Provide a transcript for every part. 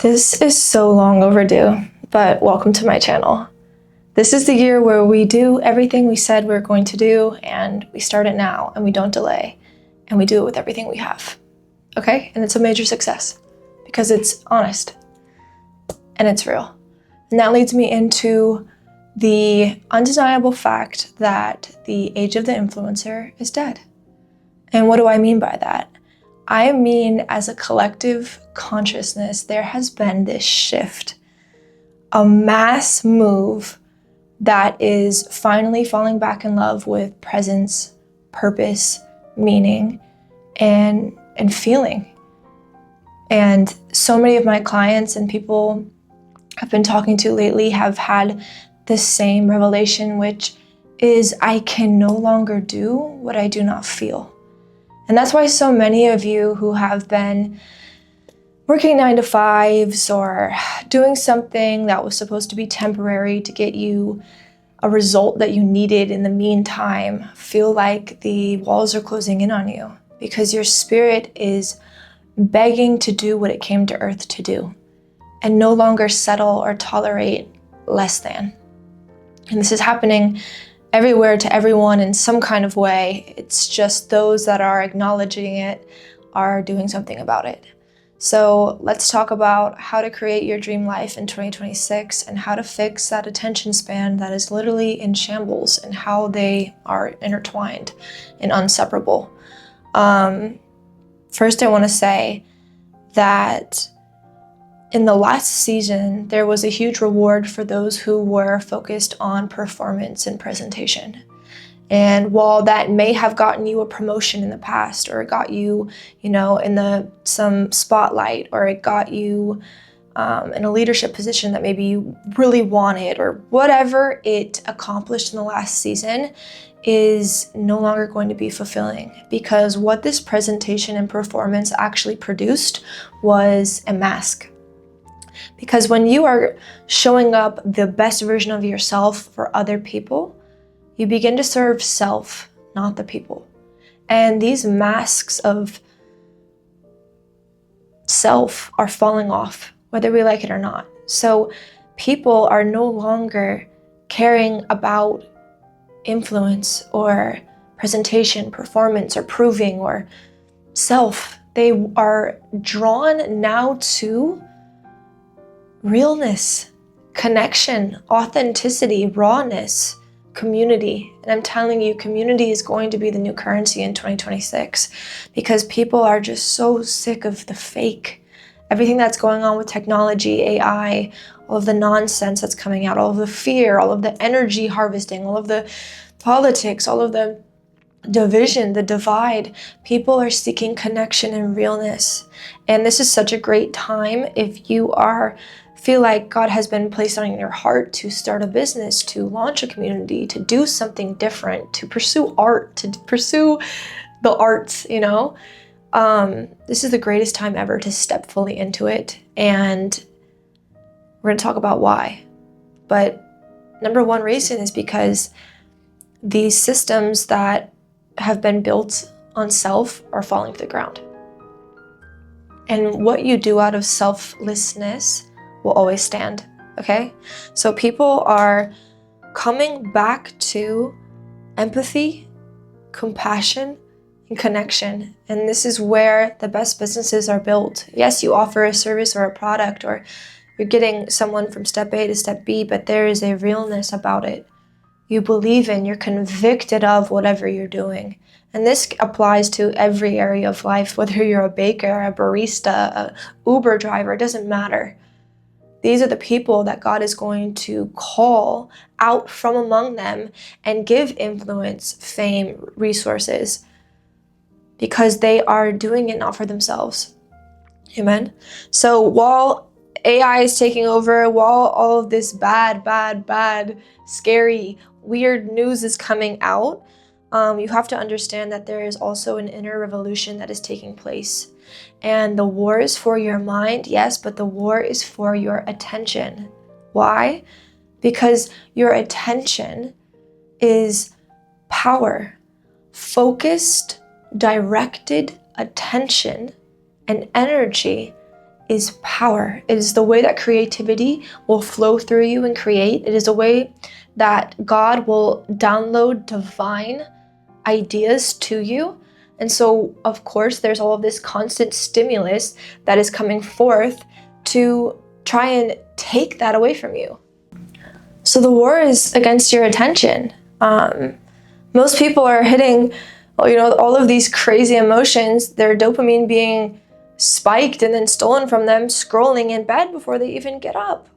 This is so long overdue, but welcome to my channel. This is the year where we do everything we said we were going to do, and we start it now, and we don't delay, and we do it with everything we have, okay? And it's a major success because it's honest and it's real. And that leads me into the undeniable fact that the age of the influencer is dead. And what do I mean by that? I mean, as a collective consciousness, there has been this shift, a mass move that is finally falling back in love with presence, purpose, meaning, and feeling. And so many of my clients and people I've been talking to lately have had the same revelation, which is I can no longer do what I do not feel. And that's why so many of you who have been working 9-to-5s or doing something that was supposed to be temporary to get you a result that you needed in the meantime feel like the walls are closing in on you because your spirit is begging to do what it came to earth to do and no longer settle or tolerate less than. And this is happening everywhere to everyone in some kind of way. It's just those that are acknowledging it are doing something about it. So let's talk about how to create your dream life in 2026 and how to fix that attention span that is literally in shambles and how they are intertwined and inseparable. First, I want to say that in the last season, there was a huge reward for those who were focused on performance and presentation. And while that may have gotten you a promotion in the past, or it got you, in some spotlight, or it got you in a leadership position that maybe you really wanted, or whatever it accomplished in the last season is no longer going to be fulfilling, because what this presentation and performance actually produced was a mask. Because when you are showing up the best version of yourself for other people, you begin to serve self, not the people. And these masks of self are falling off, whether we like it or not. So people are no longer caring about influence or presentation, performance, or proving, or self. They are drawn now to realness, connection, authenticity, rawness, community. And I'm telling you, community is going to be the new currency in 2026 because people are just so sick of the fake. Everything that's going on with technology, AI, all of the nonsense that's coming out, all of the fear, all of the energy harvesting, all of the politics, all of the division, the divide. People are seeking connection and realness. And this is such a great time if you feel like God has been placed on your heart to start a business, to launch a community, to do something different, to pursue art, to pursue the arts, This is the greatest time ever to step fully into it. And we're going to talk about why. But number one reason is because these systems that have been built on self are falling to the ground. And what you do out of selflessness will always stand, okay? So people are coming back to empathy, compassion, and connection. And this is where the best businesses are built. Yes, you offer a service or a product, or you're getting someone from step A to step B, but there is a realness about it. You believe in, you're convicted of whatever you're doing. And this applies to every area of life, whether you're a baker, a barista, a Uber driver, it doesn't matter. These are the people that God is going to call out from among them and give influence, fame, resources, because they are doing it not for themselves. Amen. So while AI is taking over, while all of this bad, scary, weird news is coming out, you have to understand that there is also an inner revolution that is taking place. And the war is for your mind, yes, but the war is for your attention. Why? Because your attention is power. Focused, directed attention and energy is power. It is the way that creativity will flow through you and create. It is a way that God will download divine ideas to you. And so, of course, there's all of this constant stimulus that is coming forth to try and take that away from you. So the war is against your attention. Most people are hitting, all of these crazy emotions, their dopamine being spiked and then stolen from them, scrolling in bed before they even get up.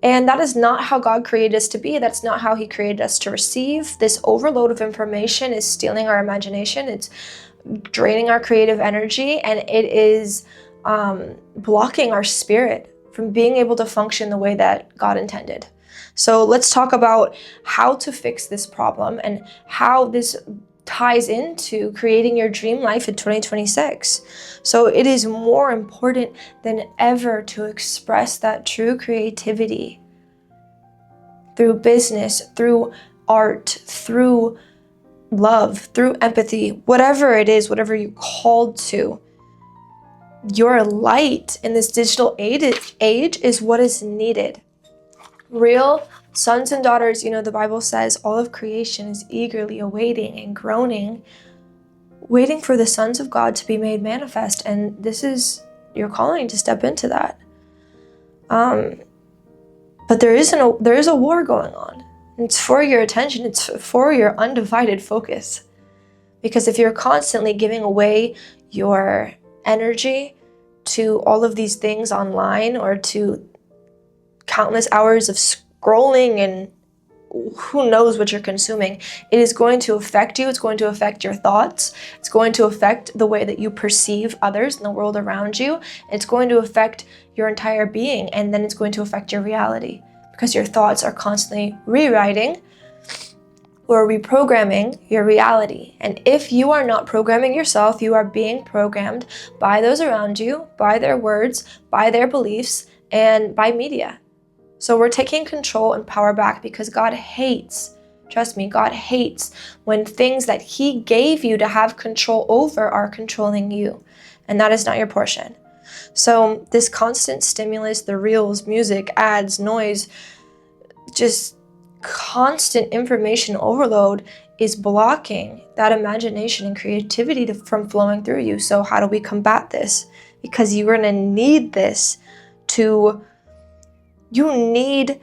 And that is not how God created us to be. That's not how he created us to receive. This overload of information is stealing our imagination. It's draining our creative energy, and it is blocking our spirit from being able to function the way that God intended. So let's talk about how to fix this problem and how this ties into creating your dream life in 2026. So it is more important than ever to express that true creativity through business, through art, through love, through empathy, whatever it is, whatever you're called to. Your light in this digital age is what is needed. Real sons and daughters, the Bible says all of creation is eagerly awaiting and groaning, waiting for the sons of God to be made manifest. And this is your calling to step into that. But there is a war going on. It's for your attention. It's for your undivided focus. Because if you're constantly giving away your energy to all of these things online or to countless hours of scrolling and who knows what you're consuming, it is going to affect you. It's going to affect your thoughts. It's going to affect the way that you perceive others in the world around you. It's going to affect your entire being, and then it's going to affect your reality because your thoughts are constantly rewriting or reprogramming your reality. And if you are not programming yourself, you are being programmed by those around you, by their words, by their beliefs, and by media. So we're taking control and power back because God hates, trust me, God hates when things that he gave you to have control over are controlling you. And that is not your portion. So this constant stimulus, the reels, music, ads, noise, just constant information overload is blocking that imagination and creativity from flowing through you. So how do we combat this? Because you're going to need this you need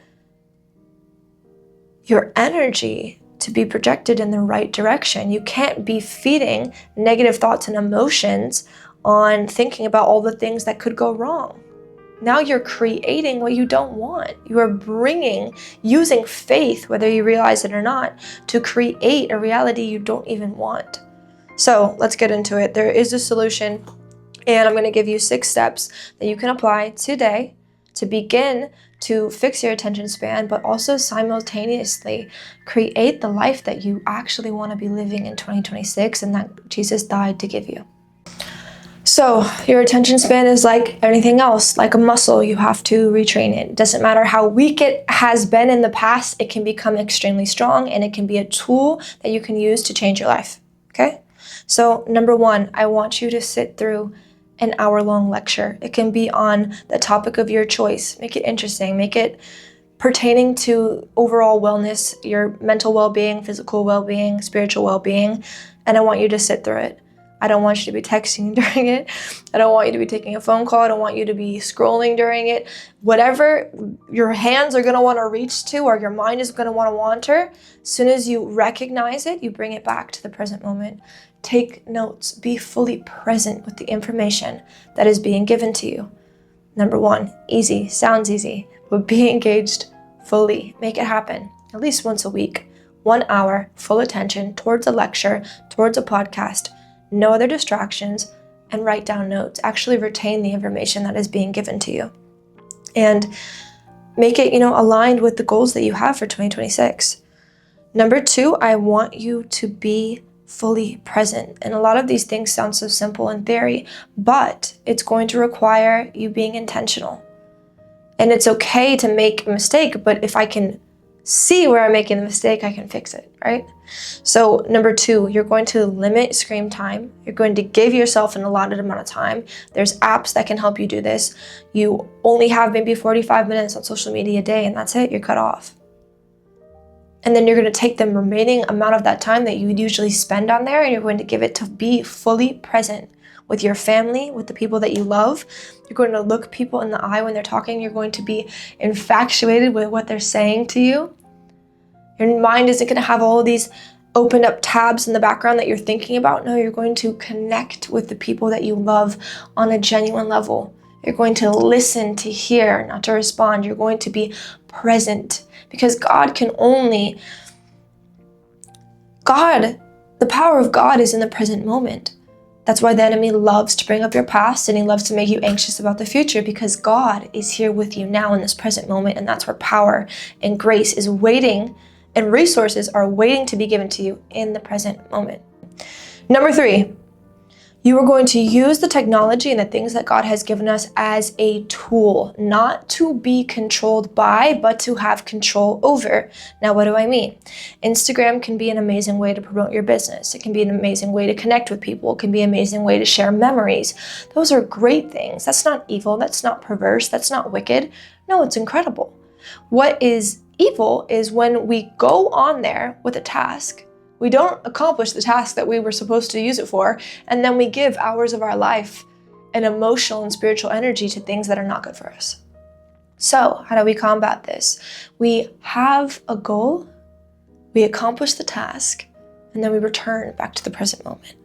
your energy to be projected in the right direction. You can't be feeding negative thoughts and emotions on thinking about all the things that could go wrong. Now you're creating what you don't want. You are using faith, whether you realize it or not, to create a reality you don't even want. So let's get into it. There is a solution, and I'm going to give you 6 steps that you can apply today to begin to fix your attention span, but also simultaneously create the life that you actually want to be living in 2026 and that Jesus died to give you. So your attention span is like anything else, like a muscle. You have to retrain it. It doesn't matter how weak it has been in the past, it can become extremely strong, and it can be a tool that you can use to change your life, okay? So number 1, I want you to sit through an hour-long lecture. It can be on the topic of your choice. Make it interesting. Make it pertaining to overall wellness, your mental well-being, physical well-being, spiritual well-being, and I want you to sit through it. I don't want you to be texting during it. I don't want you to be taking a phone call. I don't want you to be scrolling during it. Whatever your hands are going to want to reach to or your mind is going to want to wander, as soon as you recognize it, you bring it back to the present moment. Take notes. Be fully present with the information that is being given to you. Number 1, easy. Sounds easy, but be engaged fully. Make it happen at least once a week. 1 hour, full attention towards a lecture, towards a podcast. No other distractions, and write down notes. Actually retain the information that is being given to you. And make it, aligned with the goals that you have for 2026. Number 2, I want you to be fully present. And a lot of these things sound so simple in theory, but it's going to require you being intentional. And it's okay to make a mistake, but if I can see where I'm making the mistake, I can fix it, right? So number 2, you're going to limit screen time. You're going to give yourself an allotted amount of time. There's apps that can help you do this. You only have maybe 45 minutes on social media a day, and that's it, you're cut off. And then you're going to take the remaining amount of that time that you would usually spend on there, and you're going to give it to be fully present with your family, with the people that you love. You're going to look people in the eye when they're talking. You're going to be infatuated with what they're saying to you. Your mind isn't going to have all of these opened up tabs in the background that you're thinking about. No, you're going to connect with the people that you love on a genuine level. You're going to listen to hear, not to respond. You're going to be present, because the power of God is in the present moment. That's why the enemy loves to bring up your past, and he loves to make you anxious about the future, because God is here with you now in this present moment, and that's where power and grace is waiting, and resources are waiting to be given to you in the present moment. Number 3, you are going to use the technology and the things that God has given us as a tool, not to be controlled by, but to have control over. Now, what do I mean? Instagram can be an amazing way to promote your business. It can be an amazing way to connect with people. It can be an amazing way to share memories. Those are great things. That's not evil. That's not perverse. That's not wicked. No, it's incredible. What is evil is when we go on there with a task, we don't accomplish the task that we were supposed to use it for, and then we give hours of our life and emotional and spiritual energy to things that are not good for us. So how do we combat this? We have a goal, we accomplish the task, and then we return back to the present moment.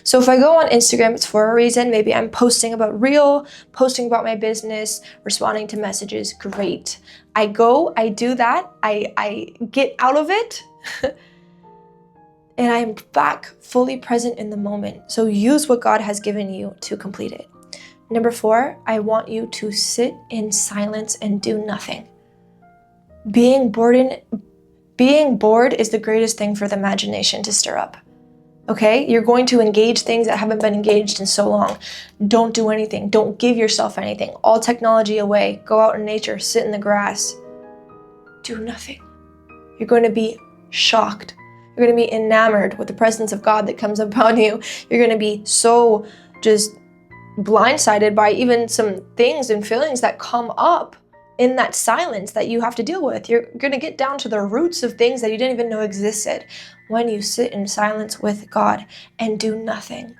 So if I go on Instagram, it's for a reason. Maybe I'm posting about my business, responding to messages. Great. I do that, I get out of it, and I'm back fully present in the moment. So use what God has given you to complete it. Number 4, I want you to sit in silence and do nothing. Being bored is the greatest thing for the imagination to stir up. Okay? You're going to engage things that haven't been engaged in so long. Don't do anything. Don't give yourself anything. All technology away. Go out in nature. Sit in the grass. Do nothing. You're going to be shocked. You're going to be enamored with the presence of God that comes upon you. You're going to be so just blindsided by even some things and feelings that come up in that silence that you have to deal with. You're going to get down to the roots of things that you didn't even know existed when you sit in silence with God and do nothing.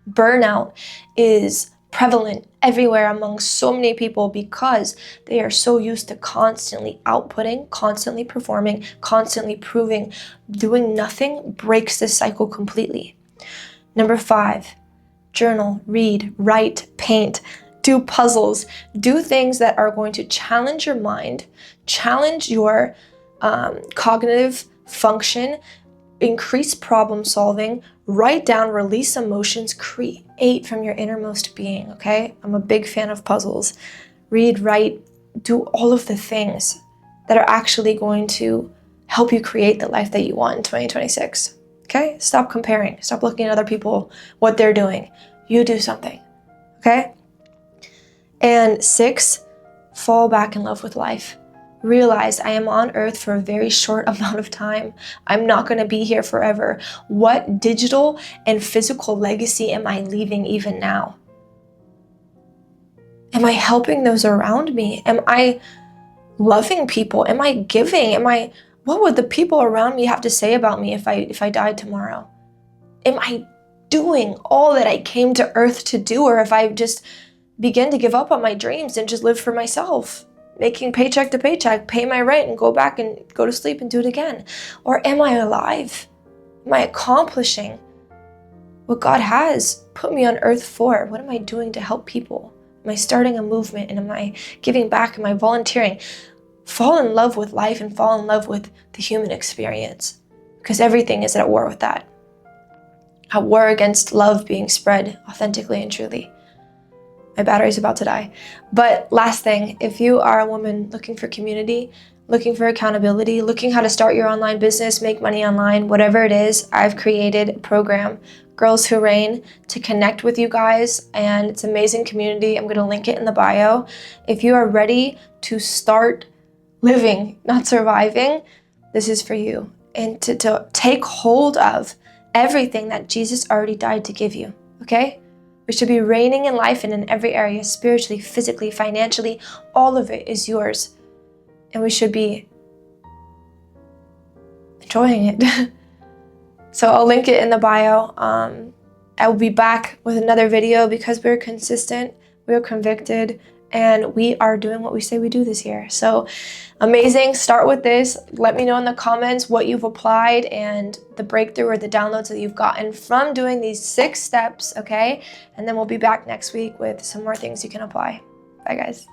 Burnout is prevalent everywhere among so many people because they are so used to constantly outputting, constantly performing, constantly proving. Doing nothing breaks this cycle completely. Number 5, journal, read, write, paint, do puzzles, do things that are going to challenge your mind, challenge your cognitive function, increase problem solving, write down, release emotions, create from your innermost being, okay? I'm a big fan of puzzles. Read, write, do all of the things that are actually going to help you create the life that you want in 2026, okay? Stop comparing. Stop looking at other people, what they're doing. You do something, okay? And 6, fall back in love with life. Realize I am on earth for a very short amount of time. I'm not going to be here forever. What digital and physical legacy am I leaving even now? Am I helping those around me? Am I loving people? Am I giving? What would the people around me have to say about me if I died tomorrow? Am I doing all that I came to earth to do, or if I just begin to give up on my dreams and just live for myself? Making paycheck to paycheck, pay my rent and go back and go to sleep and do it again? Or am I alive? Am I accomplishing what God has put me on earth for? What am I doing to help people? Am I starting a movement, and am I giving back? Am I volunteering? Fall in love with life and fall in love with the human experience, because everything is at war with that. At war against love being spread authentically and truly. My battery's about to die. But last thing, if you are a woman looking for community, looking for accountability, looking how to start your online business, make money online, whatever it is, I've created a program, Girls Who Reign, to connect with you guys, and it's an amazing community. I'm going to link it in the bio. If you are ready to start living, not surviving. This is for you. And to take hold of everything that Jesus already died to give you, okay? We should be reigning in life and in every area, spiritually, physically, financially. All of it is yours. And we should be enjoying it. So I'll link it in the bio. I will be back with another video because we're consistent, we're convicted, and we are doing what we say we do this year. So amazing. Start with this. Let me know in the comments what you've applied and the breakthrough or the downloads that you've gotten from doing these 6 steps, okay? And then we'll be back next week with some more things you can apply. Bye, guys.